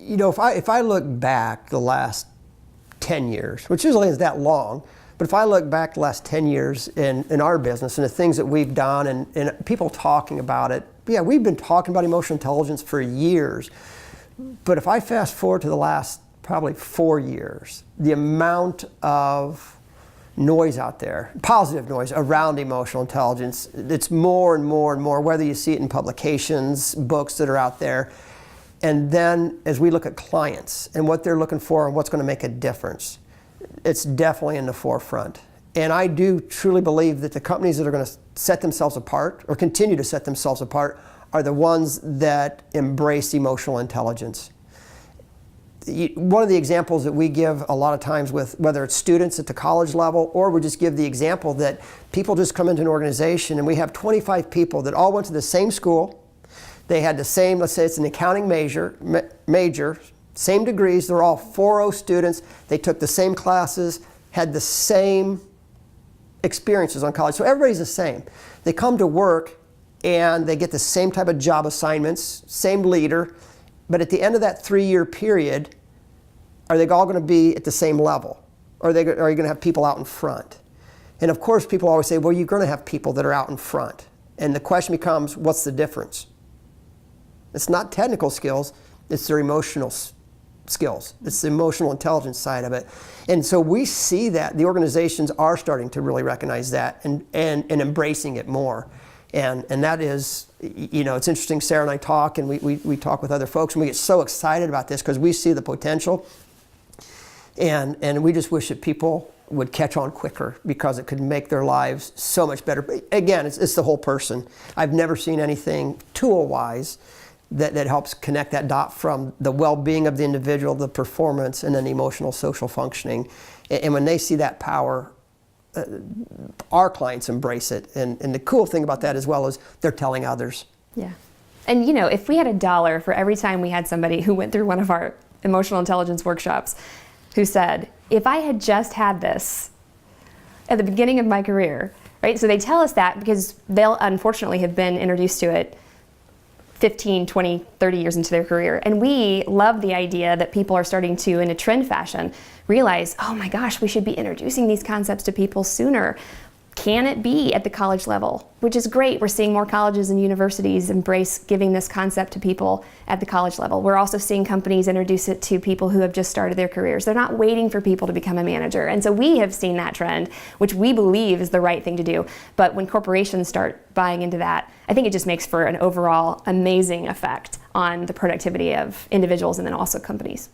You know, if I look back the last 10 years, which usually isn't that long, but if I look back the last 10 years in our business and the things that we've done and people talking about it, yeah, we've been talking about emotional intelligence for years. But if I fast forward to the last probably 4 years, the amount of noise out there, positive noise around emotional intelligence, it's more and more and more, whether you see it in publications, books that are out there. And then as we look at clients and what they're looking for and what's going to make a difference, it's definitely in the forefront. And I do truly believe that the companies that are going to set themselves apart or continue to set themselves apart are the ones that embrace emotional intelligence. One of the examples that we give a lot of times with whether it's students at the college level, or we just give the example that people just come into an organization and we have 25 people that all went to the same school. They had the same, let's say it's an accounting major, same degrees, they're all 4.0 students, they took the same classes, had the same experiences on college, so everybody's the same. They come to work and they get the same type of job assignments, same leader, but at the end of that 3-year period, are they all going to be at the same level? Or are you going to have people out in front? And of course people always say, well, you're going to have people that are out in front. And the question becomes, what's the difference? It's not technical skills, it's their emotional skills. It's the emotional intelligence side of it. And so we see that the organizations are starting to really recognize that and embracing it more. And that is, you know, it's interesting, Sarah and I talk and we talk with other folks and we get so excited about this because we see the potential. And we just wish that people would catch on quicker because it could make their lives so much better. But again, it's the whole person. I've never seen anything tool-wise that helps connect that dot from the well-being of the individual, the performance, and then the emotional social functioning. And when they see that power, our clients embrace it. And the cool thing about that as well is they're telling others. Yeah. And you know, if we had $1 for every time we had somebody who went through one of our emotional intelligence workshops who said, if I had just had this at the beginning of my career, right? So they tell us that because they'll unfortunately have been introduced to it 15, 20, 30 years into their career. And we love the idea that people are starting to, in a trend fashion, realize, oh my gosh, we should be introducing these concepts to people sooner. Can it be at the college level? Which is great. We're seeing more colleges and universities embrace giving this concept to people at the college level. We're also seeing companies introduce it to people who have just started their careers. They're not waiting for people to become a manager. And so we have seen that trend, which we believe is the right thing to do. But when corporations start buying into that, I think it just makes for an overall amazing effect on the productivity of individuals and then also companies.